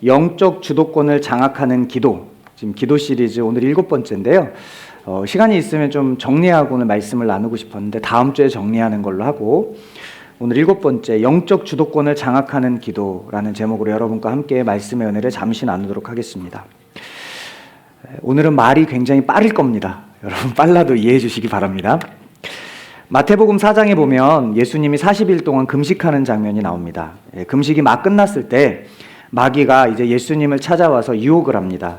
영적 주도권을 장악하는 기도, 지금 기도 시리즈 오늘 7번째인데요. 시간이 있으면 좀 정리하고 오늘 말씀을 나누고 싶었는데 다음 주에 정리하는 걸로 하고, 오늘 7번째 영적 주도권을 장악하는 기도라는 제목으로 여러분과 함께 말씀의 은혜를 잠시 나누도록 하겠습니다. 오늘은 말이 굉장히 빠를 겁니다. 여러분 빨라도 이해해 주시기 바랍니다. 마태복음 4장에 보면 예수님이 40일 동안 금식하는 장면이 나옵니다. 금식이 막 끝났을 때 마귀가 이제 예수님을 찾아와서 유혹을 합니다.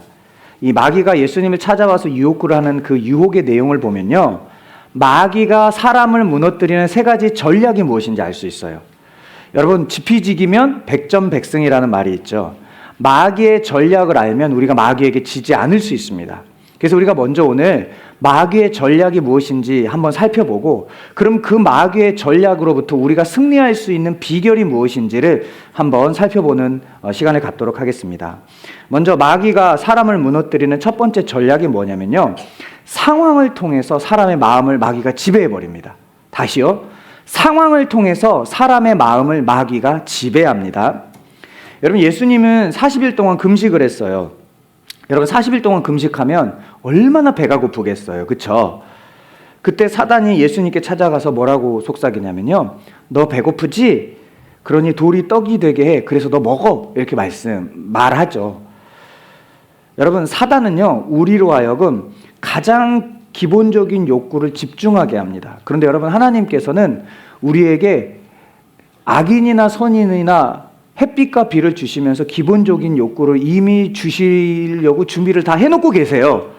이 마귀가 예수님을 찾아와서 유혹을 하는 그 유혹의 내용을 보면요, 마귀가 사람을 무너뜨리는 3가지 전략이 무엇인지 알 수 있어요. 여러분, 지피지기면 백전백승이라는 말이 있죠. 마귀의 전략을 알면 우리가 마귀에게 지지 않을 수 있습니다. 그래서 우리가 먼저 오늘 마귀의 전략이 무엇인지 한번 살펴보고, 그럼 그 마귀의 전략으로부터 우리가 승리할 수 있는 비결이 무엇인지를 한번 살펴보는 시간을 갖도록 하겠습니다. 먼저 마귀가 사람을 무너뜨리는 첫 번째 전략이 뭐냐면요, 상황을 통해서 사람의 마음을 마귀가 지배해버립니다. 다시요, 상황을 통해서 사람의 마음을 마귀가 지배합니다. 여러분, 예수님은 40일 동안 금식을 했어요. 여러분, 40일 동안 금식하면 얼마나 배가 고프겠어요, 그쵸? 그때 사단이 예수님께 찾아가서 뭐라고 속삭이냐면요, 너 배고프지? 그러니 돌이 떡이 되게 해. 그래서 너 먹어. 이렇게 말하죠. 여러분, 사단은요, 우리로 하여금 가장 기본적인 욕구를 집중하게 합니다. 그런데 여러분, 하나님께서는 우리에게 악인이나 선인이나 햇빛과 비를 주시면서 기본적인 욕구를 이미 주시려고 준비를 다 해놓고 계세요.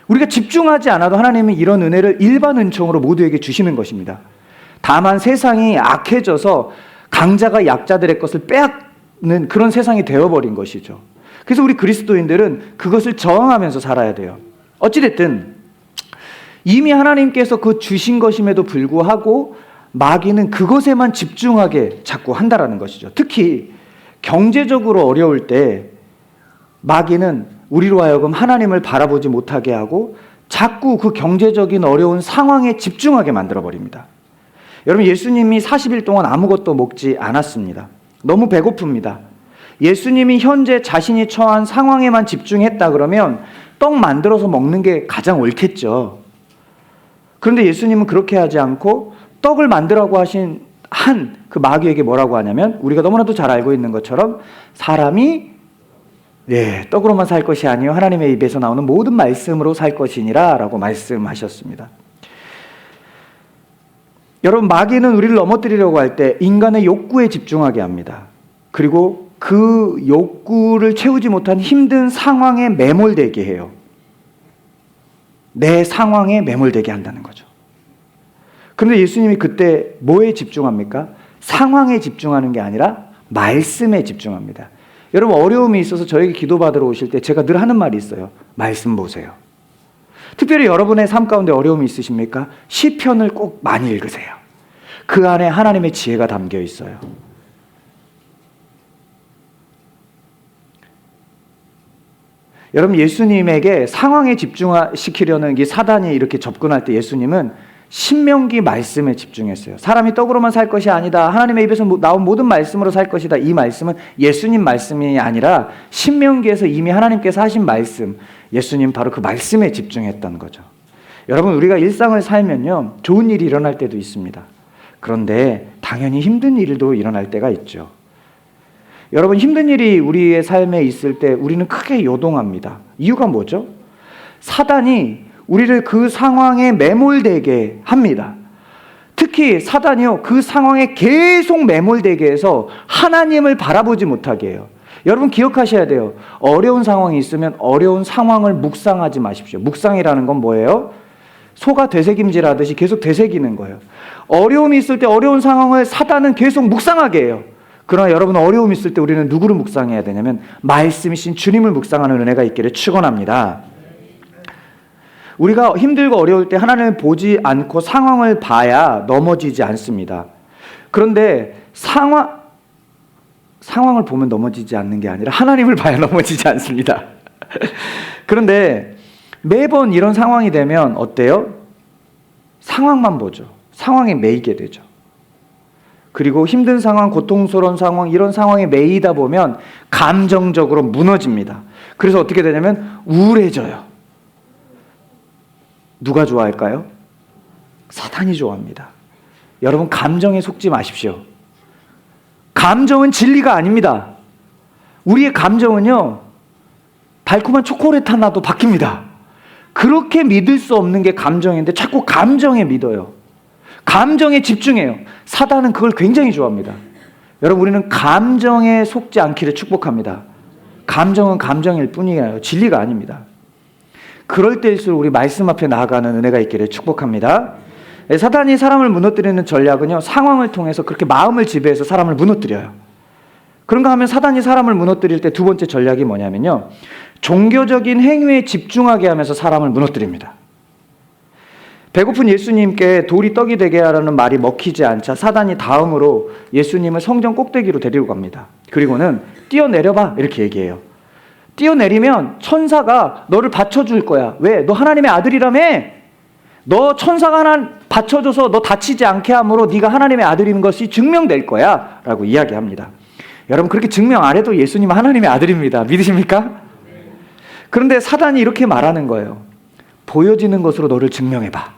우리가 집중하지 않아도 하나님은 이런 은혜를 일반 은총으로 모두에게 주시는 것입니다. 다만 세상이 악해져서 강자가 약자들의 것을 빼앗는 그런 세상이 되어버린 것이죠. 그래서 우리 그리스도인들은 그것을 저항하면서 살아야 돼요. 어찌됐든 이미 하나님께서 그 주신 것임에도 불구하고 마귀는 그것에만 집중하게 자꾸 한다라는 것이죠. 특히 경제적으로 어려울 때 마귀는 우리로 하여금 하나님을 바라보지 못하게 하고 자꾸 그 경제적인 어려운 상황에 집중하게 만들어버립니다. 여러분, 예수님이 40일 동안 아무것도 먹지 않았습니다. 너무 배고픕니다. 예수님이 현재 자신이 처한 상황에만 집중했다 그러면 떡 만들어서 먹는 게 가장 옳겠죠. 그런데 예수님은 그렇게 하지 않고 떡을 만들라고 하신 그 마귀에게 뭐라고 하냐면, 우리가 너무나도 잘 알고 있는 것처럼 사람이 떡으로만 살 것이 아니요 하나님의 입에서 나오는 모든 말씀으로 살 것이니라 라고 말씀하셨습니다. 여러분, 마귀는 우리를 넘어뜨리려고 할 때 인간의 욕구에 집중하게 합니다. 그리고 그 욕구를 채우지 못한 힘든 상황에 매몰되게 해요. 내 상황에 매몰되게 한다는 거죠. 그런데 예수님이 그때 뭐에 집중합니까? 상황에 집중하는 게 아니라 말씀에 집중합니다. 여러분, 어려움이 있어서 저에게 기도받으러 오실 때 제가 늘 하는 말이 있어요. 말씀 보세요. 특별히 여러분의 삶 가운데 어려움이 있으십니까? 시편을 꼭 많이 읽으세요. 그 안에 하나님의 지혜가 담겨 있어요. 여러분, 예수님에게 상황에 집중시키려는 이 사단이 이렇게 접근할 때 예수님은 신명기 말씀에 집중했어요. 사람이 떡으로만 살 것이 아니다, 하나님의 입에서 나온 모든 말씀으로 살 것이다. 이 말씀은 예수님 말씀이 아니라 신명기에서 이미 하나님께서 하신 말씀, 예수님 바로 그 말씀에 집중했던 거죠. 여러분, 우리가 일상을 살면요, 좋은 일이 일어날 때도 있습니다. 그런데 당연히 힘든 일도 일어날 때가 있죠. 여러분, 힘든 일이 우리의 삶에 있을 때 우리는 크게 요동합니다. 이유가 뭐죠? 사단이 우리를 그 상황에 매몰되게 합니다. 특히 사단이요, 그 상황에 계속 매몰되게 해서 하나님을 바라보지 못하게 해요. 여러분, 기억하셔야 돼요. 어려운 상황이 있으면 어려운 상황을 묵상하지 마십시오. 묵상이라는 건 뭐예요? 소가 되새김질하듯이 계속 되새기는 거예요. 어려움이 있을 때 어려운 상황을 사단은 계속 묵상하게 해요. 그러나 여러분, 어려움이 있을 때 우리는 누구를 묵상해야 되냐면 말씀이신 주님을 묵상하는 은혜가 있기를 축원합니다. 우리가 힘들고 어려울 때 하나님을 보지 않고 상황을 봐야 넘어지지 않습니다. 그런데 상황을 보면 넘어지지 않는 게 아니라 하나님을 봐야 넘어지지 않습니다. 그런데 매번 이런 상황이 되면 어때요? 상황만 보죠. 상황에 매이게 되죠. 그리고 힘든 상황, 고통스러운 상황, 이런 상황에 매이다 보면 감정적으로 무너집니다. 그래서 어떻게 되냐면 우울해져요. 누가 좋아할까요? 사탄이 좋아합니다. 여러분, 감정에 속지 마십시오. 감정은 진리가 아닙니다. 우리의 감정은요, 달콤한 초콜릿 하나도 바뀝니다. 그렇게 믿을 수 없는 게 감정인데 자꾸 감정에 믿어요. 감정에 집중해요. 사단은 그걸 굉장히 좋아합니다. 여러분, 우리는 감정에 속지 않기를 축복합니다. 감정은 감정일 뿐이에요. 진리가 아닙니다. 그럴 때일수록 우리 말씀 앞에 나아가는 은혜가 있기를 축복합니다. 사단이 사람을 무너뜨리는 전략은요, 상황을 통해서 그렇게 마음을 지배해서 사람을 무너뜨려요. 그런가 하면 사단이 사람을 무너뜨릴 때 두 번째 전략이 뭐냐면요, 종교적인 행위에 집중하게 하면서 사람을 무너뜨립니다. 배고픈 예수님께 돌이 떡이 되게 하라는 말이 먹히지 않자 사단이 다음으로 예수님을 성전 꼭대기로 데리고 갑니다. 그리고는 뛰어내려봐 이렇게 얘기해요. 뛰어내리면 천사가 너를 받쳐줄 거야. 왜? 너 하나님의 아들이라며? 너 천사가 하나 받쳐줘서 너 다치지 않게 함으로 네가 하나님의 아들인 것이 증명될 거야 라고 이야기합니다. 여러분, 그렇게 증명 안 해도 예수님은 하나님의 아들입니다. 믿으십니까? 그런데 사단이 이렇게 말하는 거예요. 보여지는 것으로 너를 증명해봐.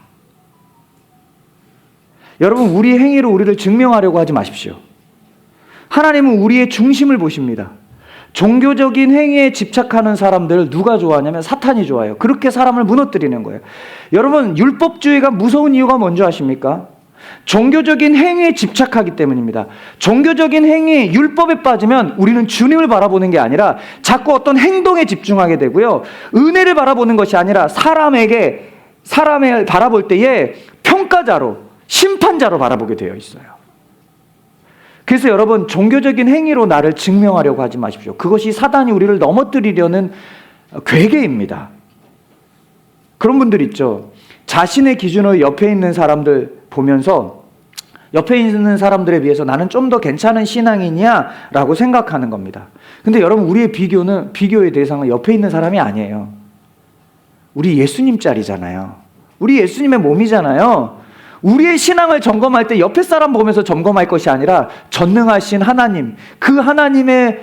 여러분, 우리의 행위로 우리를 증명하려고 하지 마십시오. 하나님은 우리의 중심을 보십니다. 종교적인 행위에 집착하는 사람들을 누가 좋아하냐면 사탄이 좋아해요. 그렇게 사람을 무너뜨리는 거예요. 여러분, 율법주의가 무서운 이유가 뭔지 아십니까? 종교적인 행위에 집착하기 때문입니다. 종교적인 행위, 율법에 빠지면 우리는 주님을 바라보는 게 아니라 자꾸 어떤 행동에 집중하게 되고요, 은혜를 바라보는 것이 아니라 사람을 바라볼 때에 평가자로, 심판자로 바라보게 되어 있어요. 그래서 여러분, 종교적인 행위로 나를 증명하려고 하지 마십시오. 그것이 사단이 우리를 넘어뜨리려는 괴계입니다. 그런 분들 있죠. 자신의 기준으로 옆에 있는 사람들 보면서 옆에 있는 사람들에 비해서 나는 좀 더 괜찮은 신앙이냐 라고 생각하는 겁니다. 근데 여러분, 우리의 비교의 대상은 옆에 있는 사람이 아니에요. 우리 예수님 짤이잖아요. 우리 예수님의 몸이잖아요. 우리의 신앙을 점검할 때 옆에 사람 보면서 점검할 것이 아니라 전능하신 하나님, 그 하나님의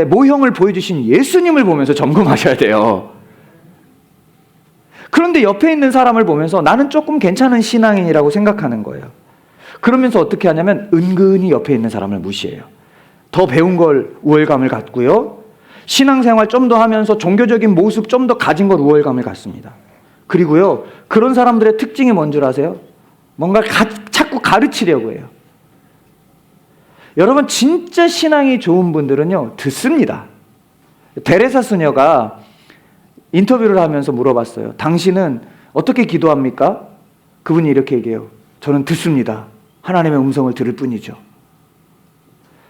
모형을 보여주신 예수님을 보면서 점검하셔야 돼요. 그런데 옆에 있는 사람을 보면서 나는 조금 괜찮은 신앙인이라고 생각하는 거예요. 그러면서 어떻게 하냐면 은근히 옆에 있는 사람을 무시해요. 더 배운 걸 우월감을 갖고요, 신앙생활 좀 더 하면서 종교적인 모습 좀 더 가진 걸 우월감을 갖습니다. 그리고요, 그런 사람들의 특징이 뭔 줄 아세요? 뭔가 자꾸 가르치려고 해요. 여러분, 진짜 신앙이 좋은 분들은요, 듣습니다. 데레사 수녀가 인터뷰를 하면서 물어봤어요. 당신은 어떻게 기도합니까? 그분이 이렇게 얘기해요. 저는 듣습니다. 하나님의 음성을 들을 뿐이죠.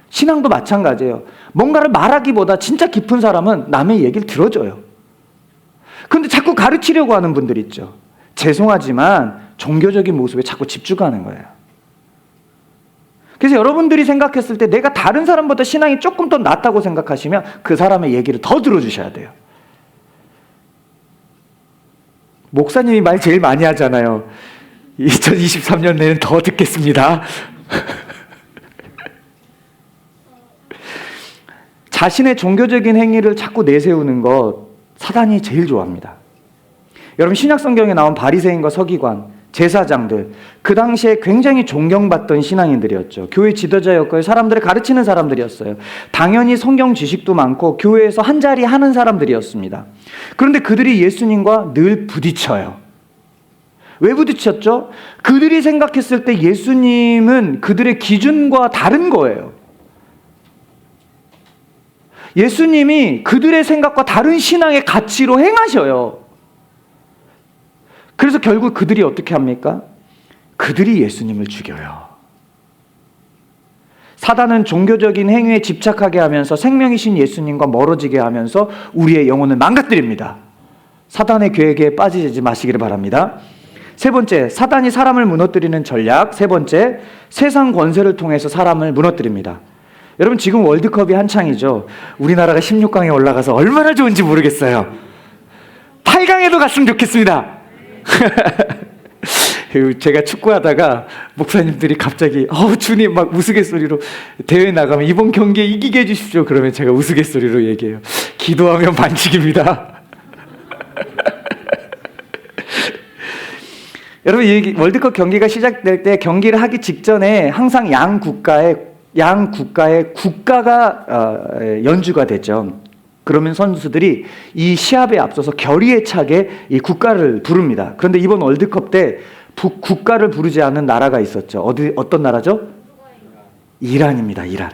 신앙도 마찬가지예요. 뭔가를 말하기보다 진짜 깊은 사람은 남의 얘기를 들어줘요. 그런데 자꾸 가르치려고 하는 분들 있죠. 죄송하지만 종교적인 모습에 자꾸 집중하는 거예요. 그래서 여러분들이 생각했을 때 내가 다른 사람보다 신앙이 조금 더 낫다고 생각하시면 그 사람의 얘기를 더 들어주셔야 돼요. 목사님이 말 제일 많이 하잖아요. 2023년 내는 더 듣겠습니다. 자신의 종교적인 행위를 자꾸 내세우는 것, 사단이 제일 좋아합니다. 여러분, 신약 성경에 나온 바리새인과 서기관, 제사장들, 그 당시에 굉장히 존경받던 신앙인들이었죠. 교회 지도자였고요, 사람들을 가르치는 사람들이었어요. 당연히 성경 지식도 많고 교회에서 한 자리 하는 사람들이었습니다. 그런데 그들이 예수님과 늘 부딪혀요. 왜 부딪혔죠? 그들이 생각했을 때 예수님은 그들의 기준과 다른 거예요. 예수님이 그들의 생각과 다른 신앙의 가치로 행하셔요. 그래서 결국 그들이 어떻게 합니까? 그들이 예수님을 죽여요. 사단은 종교적인 행위에 집착하게 하면서 생명이신 예수님과 멀어지게 하면서 우리의 영혼을 망가뜨립니다. 사단의 계획에 빠지지 마시기를 바랍니다. 세 번째, 사단이 사람을 무너뜨리는 전략. 세 번째, 세상 권세를 통해서 사람을 무너뜨립니다. 여러분, 지금 월드컵이 한창이죠. 우리나라가 16강에 올라가서 얼마나 좋은지 모르겠어요. 8강에도 갔으면 좋겠습니다. 제가 축구하다가 목사님들이 갑자기 주님 막 우스갯소리로 대회 나가면 이번 경기에 이기게 해주십시오. 그러면 제가 우스갯소리로 얘기해요. 기도하면 반칙입니다. 여러분, 이 월드컵 경기가 시작될 때 경기를 하기 직전에 항상 양 국가의 국가가 연주가 되죠. 그러면 선수들이 이 시합에 앞서서 결의에 차게 이 국가를 부릅니다. 그런데 이번 월드컵 때 국가를 부르지 않은 나라가 있었죠. 어떤 나라죠? 이란입니다. 이란.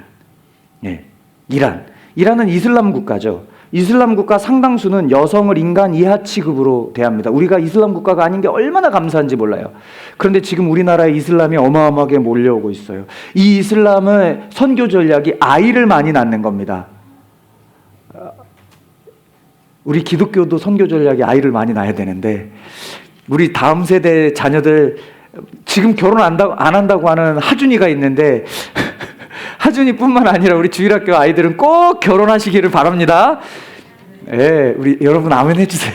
예, 이란. 이란은 이슬람 국가죠. 이슬람 국가 상당수는 여성을 인간 이하 취급으로 대합니다. 우리가 이슬람 국가가 아닌 게 얼마나 감사한지 몰라요. 그런데 지금 우리나라에 이슬람이 어마어마하게 몰려오고 있어요. 이 이슬람의 선교 전략이 아이를 많이 낳는 겁니다. 우리 기독교도 선교 전략이 아이를 많이 낳아야 되는데, 우리 다음 세대 자녀들 지금 결혼 안 한다고 하는 하준이가 있는데 하준이뿐만 아니라 우리 주일학교 아이들은 꼭 결혼하시기를 바랍니다. 예, 우리 여러분 아멘 해주세요.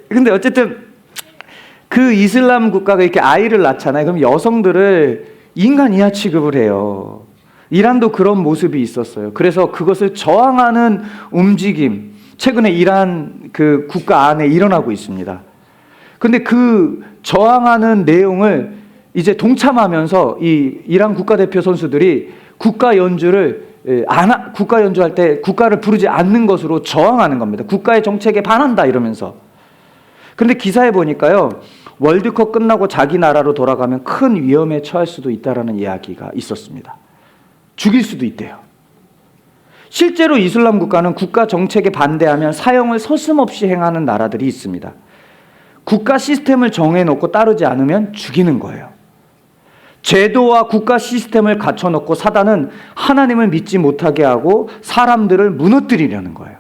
근데 어쨌든 그 이슬람 국가가 이렇게 아이를 낳잖아요. 그럼 여성들을 인간 이하 취급을 해요. 이란도 그런 모습이 있었어요. 그래서 그것을 저항하는 움직임, 최근에 이란 그 국가 안에 일어나고 있습니다. 근데 그 저항하는 내용을 이제 동참하면서 이 이란 국가대표 선수들이 국가 연주할 때 국가를 부르지 않는 것으로 저항하는 겁니다. 국가의 정책에 반한다 이러면서. 근데 기사에 보니까요, 월드컵 끝나고 자기 나라로 돌아가면 큰 위험에 처할 수도 있다라는 이야기가 있었습니다. 죽일 수도 있대요. 실제로 이슬람 국가는 국가 정책에 반대하면 사형을 서슴없이 행하는 나라들이 있습니다. 국가 시스템을 정해놓고 따르지 않으면 죽이는 거예요. 제도와 국가 시스템을 갖춰놓고 사단은 하나님을 믿지 못하게 하고 사람들을 무너뜨리려는 거예요.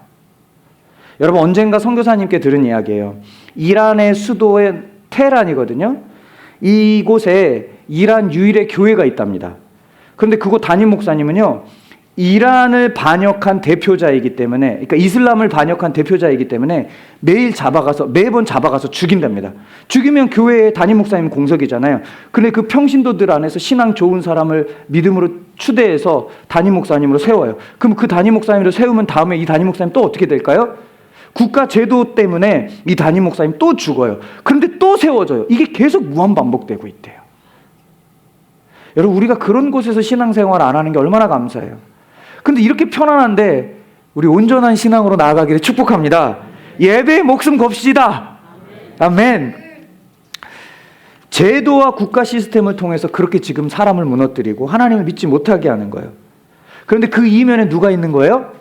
여러분, 언젠가 선교사님께 들은 이야기예요. 이란의 수도의 테헤란이거든요. 이곳에 이란 유일의 교회가 있답니다. 그런데 그곳 담임 목사님은요, 이란을 반역한 대표자이기 때문에, 그러니까 이슬람을 반역한 대표자이기 때문에 매번 잡아가서 죽인답니다. 죽이면 교회의 담임 목사님 공석이잖아요. 근데 그 평신도들 안에서 신앙 좋은 사람을 믿음으로 추대해서 담임 목사님으로 세워요. 그럼 그 담임 목사님으로 세우면 다음에 이 담임 목사님 또 어떻게 될까요? 국가 제도 때문에 이 담임 목사님 또 죽어요. 그런데 또 세워져요. 이게 계속 무한 반복되고 있대요. 여러분, 우리가 그런 곳에서 신앙생활 안 하는 게 얼마나 감사해요. 근데 이렇게 편안한데 우리 온전한 신앙으로 나아가기를 축복합니다. 예배에 목숨 겁시다. 아멘. 제도와 국가 시스템을 통해서 그렇게 지금 사람을 무너뜨리고 하나님을 믿지 못하게 하는 거예요. 그런데 그 이면에 누가 있는 거예요?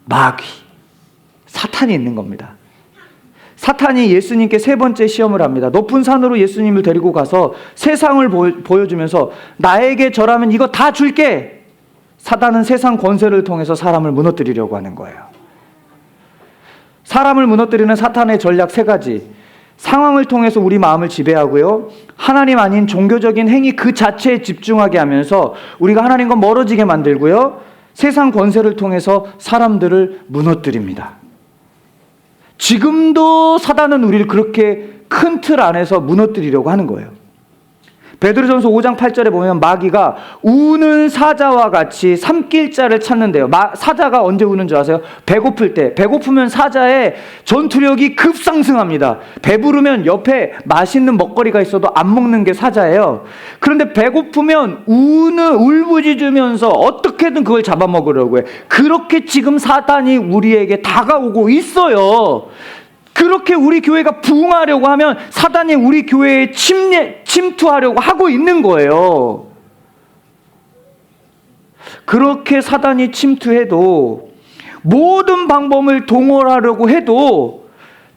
마귀, 사탄이 있는 겁니다. 사탄이 예수님께 세 번째 시험을 합니다. 높은 산으로 예수님을 데리고 가서 세상을 보여주면서 나에게 절하면 이거 다 줄게. 사단은 세상 권세를 통해서 사람을 무너뜨리려고 하는 거예요. 사람을 무너뜨리는 사탄의 전략 세 가지. 상황을 통해서 우리 마음을 지배하고요, 하나님 아닌 종교적인 행위 그 자체에 집중하게 하면서 우리가 하나님과 멀어지게 만들고요, 세상 권세를 통해서 사람들을 무너뜨립니다. 지금도 사단은 우리를 그렇게 큰 틀 안에서 무너뜨리려고 하는 거예요. 베드로전서 5장 8절에 보면 마귀가 우는 사자와 같이 삼킬 자를 찾는데요. 사자가 언제 우는 줄 아세요? 배고플 때. 배고프면 사자의 전투력이 급상승합니다. 배부르면 옆에 맛있는 먹거리가 있어도 안 먹는 게 사자예요. 그런데 배고프면 울부짖으면서 어떻게든 그걸 잡아먹으려고 해. 그렇게 지금 사단이 우리에게 다가오고 있어요. 그렇게 우리 교회가 부흥하려고 하면 사단이 우리 교회에 침투하려고 하고 있는 거예요. 그렇게 사단이 침투해도, 모든 방법을 동원하려고 해도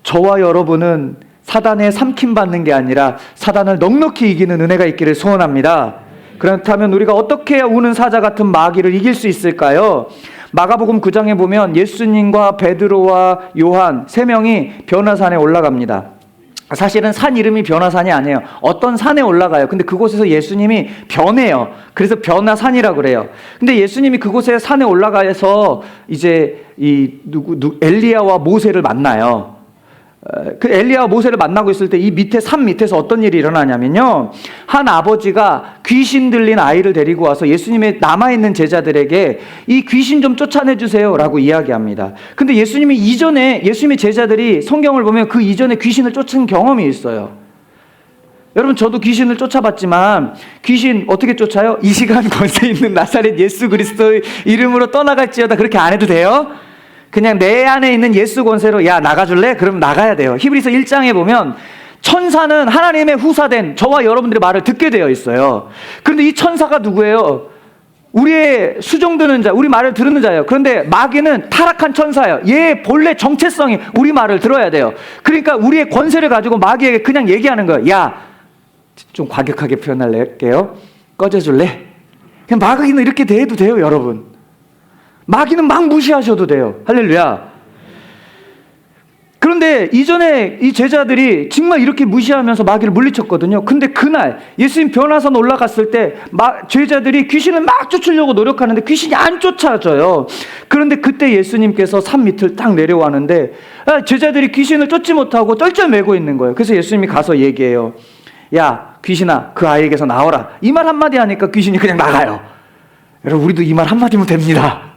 저와 여러분은 사단에 삼킴받는 게 아니라 사단을 넉넉히 이기는 은혜가 있기를 소원합니다. 그렇다면 우리가 어떻게 해야 우는 사자 같은 마귀를 이길 수 있을까요? 마가복음 9장에 보면 예수님과 베드로와 요한 세 명이 변화산에 올라갑니다. 사실은 산 이름이 변화산이 아니에요. 어떤 산에 올라가요. 근데 그곳에서 예수님이 변해요. 그래서 변화산이라고 그래요. 근데 예수님이 그곳에 산에 올라가서 이제 엘리야와 모세를 만나요. 그 엘리야와 모세를 만나고 있을 때 이 밑에 산 밑에서 어떤 일이 일어나냐면요, 한 아버지가 귀신 들린 아이를 데리고 와서 예수님의 남아있는 제자들에게 이 귀신 좀 쫓아내주세요 라고 이야기합니다. 근데 예수님이 이전에, 예수님의 제자들이 성경을 보면 그 이전에 귀신을 쫓은 경험이 있어요. 여러분, 저도 귀신을 쫓아봤지만 귀신 어떻게 쫓아요? 이 시간 권세 있는 나사렛 예수 그리스도의 이름으로 떠나갈지어다, 그렇게 안 해도 돼요. 그냥 내 안에 있는 예수 권세로, 야 나가줄래? 그럼 나가야 돼요. 히브리서 1장에 보면 천사는 하나님의 후사된 저와 여러분들의 말을 듣게 되어 있어요. 그런데 이 천사가 누구예요? 우리의 수종드는 자, 우리 말을 들은 자예요. 그런데 마귀는 타락한 천사예요. 얘 본래 정체성이 우리 말을 들어야 돼요. 그러니까 우리의 권세를 가지고 마귀에게 그냥 얘기하는 거예요. 야, 좀 과격하게 표현할게요. 꺼져줄래? 그냥 마귀는 이렇게 대해도 돼요, 여러분. 마귀는 막 무시하셔도 돼요. 할렐루야. 그런데 이전에 이 제자들이 정말 이렇게 무시하면서 마귀를 물리쳤거든요. 근데 그날 예수님 변화산 올라갔을 때 제자들이 귀신을 막 쫓으려고 노력하는데 귀신이 안 쫓아져요. 그런데 그때 예수님께서 산 밑을 딱 내려왔는데 제자들이 귀신을 쫓지 못하고 쩔쩔매고 있는 거예요. 그래서 예수님이 가서 얘기해요. 야, 귀신아, 그 아이에게서 나오라. 이 말 한마디 하니까 귀신이 그냥 나가요. 여러분, 우리도 이 말 한마디면 됩니다.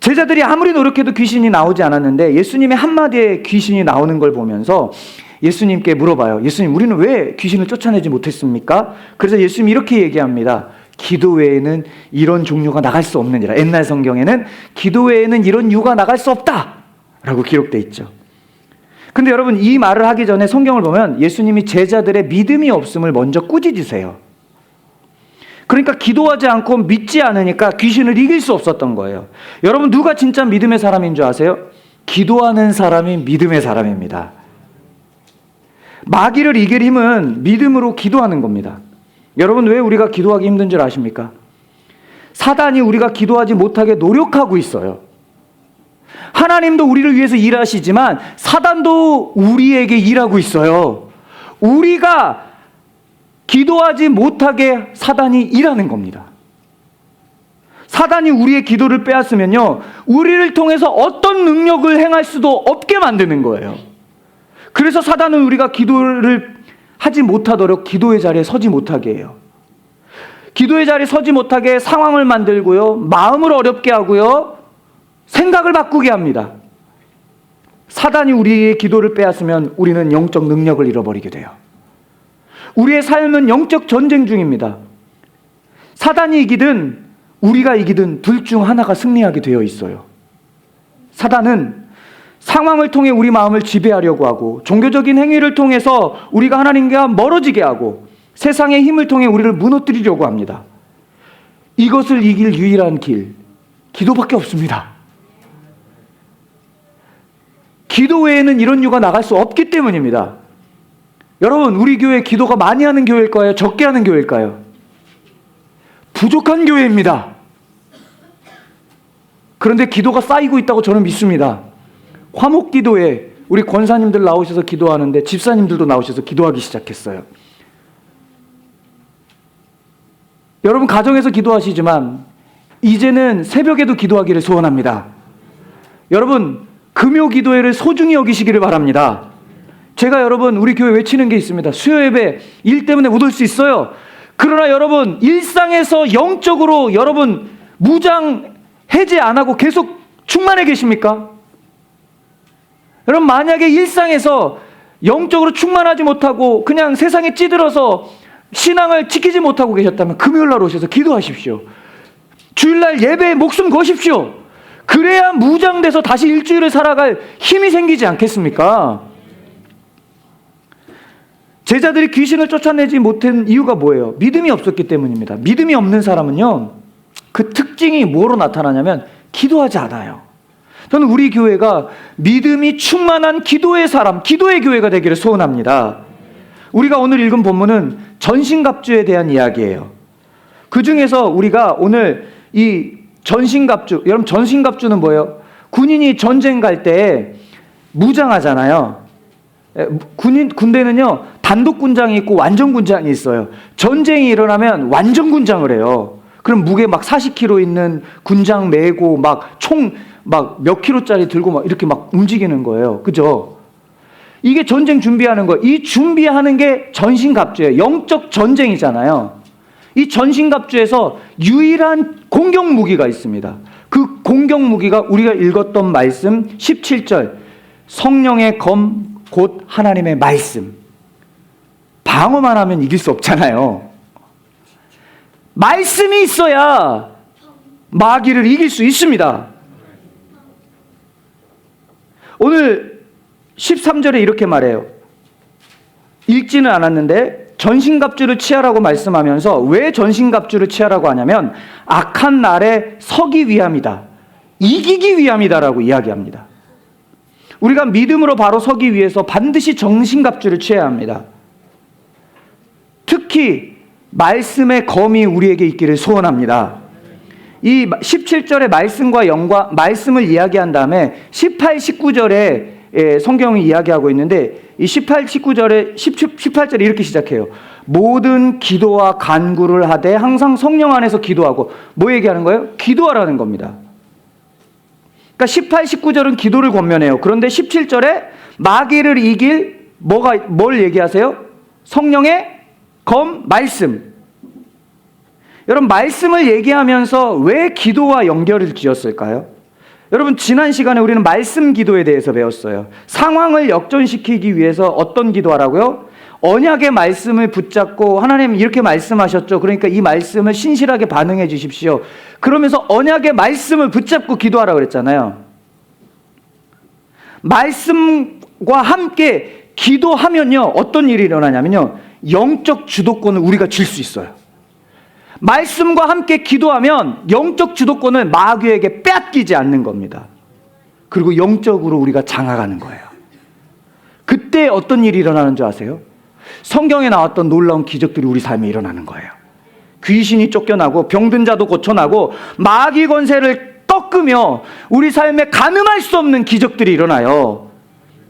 제자들이 아무리 노력해도 귀신이 나오지 않았는데 예수님의 한마디에 귀신이 나오는 걸 보면서 예수님께 물어봐요. 예수님, 우리는 왜 귀신을 쫓아내지 못했습니까? 그래서 예수님이 이렇게 얘기합니다. 기도 외에는 이런 종류가 나갈 수 없느니라. 옛날 성경에는 기도 외에는 이런 유가 나갈 수 없다 라고 기록되어 있죠. 근데 여러분, 이 말을 하기 전에 성경을 보면 예수님이 제자들의 믿음이 없음을 먼저 꾸짖으세요. 그러니까 기도하지 않고 믿지 않으니까 귀신을 이길 수 없었던 거예요. 여러분, 누가 진짜 믿음의 사람인 줄 아세요? 기도하는 사람이 믿음의 사람입니다. 마귀를 이길 힘은 믿음으로 기도하는 겁니다. 여러분, 왜 우리가 기도하기 힘든 줄 아십니까? 사단이 우리가 기도하지 못하게 노력하고 있어요. 하나님도 우리를 위해서 일하시지만 사단도 우리에게 일하고 있어요. 우리가 기도하지 못하게 사단이 일하는 겁니다. 사단이 우리의 기도를 빼앗으면요, 우리를 통해서 어떤 능력을 행할 수도 없게 만드는 거예요. 그래서 사단은 우리가 기도를 하지 못하도록 기도의 자리에 서지 못하게 해요. 기도의 자리에 서지 못하게 상황을 만들고요, 마음을 어렵게 하고요, 생각을 바꾸게 합니다. 사단이 우리의 기도를 빼앗으면 우리는 영적 능력을 잃어버리게 돼요. 우리의 삶은 영적 전쟁 중입니다. 사단이 이기든 우리가 이기든 둘 중 하나가 승리하게 되어 있어요. 사단은 상황을 통해 우리 마음을 지배하려고 하고, 종교적인 행위를 통해서 우리가 하나님과 멀어지게 하고, 세상의 힘을 통해 우리를 무너뜨리려고 합니다. 이것을 이길 유일한 길, 기도밖에 없습니다. 기도 외에는 이런 유가 나갈 수 없기 때문입니다. 여러분, 우리 교회 기도가 많이 하는 교회일까요? 적게 하는 교회일까요? 부족한 교회입니다. 그런데 기도가 쌓이고 있다고 저는 믿습니다. 화목기도에 우리 권사님들 나오셔서 기도하는데 집사님들도 나오셔서 기도하기 시작했어요. 여러분, 가정에서 기도하시지만 이제는 새벽에도 기도하기를 소원합니다. 여러분, 금요 기도회를 소중히 여기시기를 바랍니다. 제가 여러분, 우리 교회 외치는 게 있습니다. 수요 예배 일 때문에 못 올 수 있어요. 그러나 여러분, 일상에서 영적으로 여러분 무장 해제 안 하고 계속 충만해 계십니까? 여러분, 만약에 일상에서 영적으로 충만하지 못하고 그냥 세상에 찌들어서 신앙을 지키지 못하고 계셨다면 금요일 날 오셔서 기도하십시오. 주일날 예배에 목숨 거십시오. 그래야 무장돼서 다시 일주일을 살아갈 힘이 생기지 않겠습니까? 제자들이 귀신을 쫓아내지 못한 이유가 뭐예요? 믿음이 없었기 때문입니다. 믿음이 없는 사람은요, 그 특징이 뭐로 나타나냐면 기도하지 않아요. 저는 우리 교회가 믿음이 충만한 기도의 사람, 기도의 교회가 되기를 소원합니다. 우리가 오늘 읽은 본문은 전신갑주에 대한 이야기예요. 그 중에서 우리가 오늘 이 전신갑주, 여러분 전신갑주는 뭐예요? 군인이 전쟁 갈 때 무장하잖아요. 군대는요, 단독군장이 있고 완전군장이 있어요. 전쟁이 일어나면 완전군장을 해요. 그럼 무게 막 40kg 있는 군장 메고 막 총 막 몇 킬로짜리 들고 막 이렇게 막 움직이는 거예요. 그죠? 이게 전쟁 준비하는 거예요. 이 준비하는 게 전신갑주예요. 영적 전쟁이잖아요. 이 전신갑주에서 유일한 공격 무기가 있습니다. 그 공격 무기가 우리가 읽었던 말씀 17절 성령의 검 곧 하나님의 말씀. 방어만 하면 이길 수 없잖아요. 말씀이 있어야 마귀를 이길 수 있습니다. 오늘 13절에 이렇게 말해요. 읽지는 않았는데 전신갑주를 취하라고 말씀하면서 왜 전신갑주를 취하라고 하냐면 악한 날에 서기 위함이다. 이기기 위함이다라고 이야기합니다. 우리가 믿음으로 바로 서기 위해서 반드시 전신갑주를 취해야 합니다. 특히 말씀의 검이 우리에게 있기를 소원합니다. 이 17절의 말씀과 말씀을 이야기한 다음에 18, 19절에 성경이 이야기하고 있는데 이 18, 19절에 18절에 이렇게 시작해요. 모든 기도와 간구를 하되 항상 성령 안에서 기도하고 뭐 얘기하는 거예요? 기도하라는 겁니다. 그러니까 18, 19절은 기도를 권면해요. 그런데 17절에 마귀를 이길 뭘 얘기하세요? 성령의 검, 말씀. 여러분 말씀을 얘기하면서 왜 기도와 연결을 지었을까요? 여러분 지난 시간에 우리는 말씀 기도에 대해서 배웠어요. 상황을 역전시키기 위해서 어떤 기도하라고요? 언약의 말씀을 붙잡고 하나님 이렇게 말씀하셨죠. 그러니까 이 말씀을 신실하게 반응해 주십시오. 그러면서 언약의 말씀을 붙잡고 기도하라고 그랬잖아요. 말씀과 함께 기도하면요 어떤 일이 일어나냐면요 영적 주도권을 우리가 쥘 수 있어요. 말씀과 함께 기도하면 영적 주도권을 마귀에게 빼앗기지 않는 겁니다. 그리고 영적으로 우리가 장악하는 거예요. 그때 어떤 일이 일어나는 줄 아세요? 성경에 나왔던 놀라운 기적들이 우리 삶에 일어나는 거예요. 귀신이 쫓겨나고 병든 자도 고쳐나고 마귀 권세를 꺾으며 우리 삶에 가늠할 수 없는 기적들이 일어나요.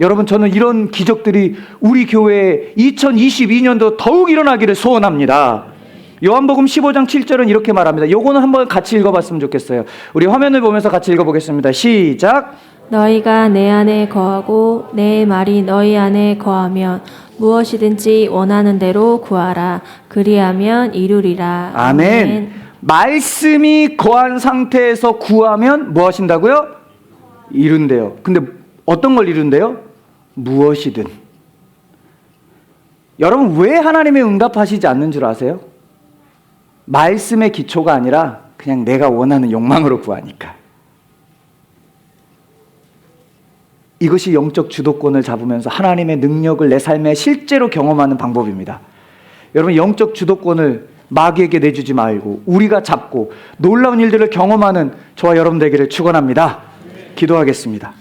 여러분 저는 이런 기적들이 우리 교회에 2022년도 더욱 일어나기를 소원합니다. 요한복음 15장 7절은 이렇게 말합니다. 요거는 한번 같이 읽어봤으면 좋겠어요. 우리 화면을 보면서 같이 읽어보겠습니다. 시작. 너희가 내 안에 거하고 내 말이 너희 안에 거하면 무엇이든지 원하는 대로 구하라. 그리하면 이루리라. 아멘. 말씀이 거한 상태에서 구하면 뭐 하신다고요? 이룬대요. 근데 어떤 걸 이룬대요? 무엇이든. 여러분 왜 하나님의 응답하시지 않는 줄 아세요? 말씀의 기초가 아니라 그냥 내가 원하는 욕망으로 구하니까. 이것이 영적 주도권을 잡으면서 하나님의 능력을 내 삶에 실제로 경험하는 방법입니다. 여러분 영적 주도권을 마귀에게 내주지 말고 우리가 잡고 놀라운 일들을 경험하는 저와 여러분 되기를 축원합니다. 기도하겠습니다.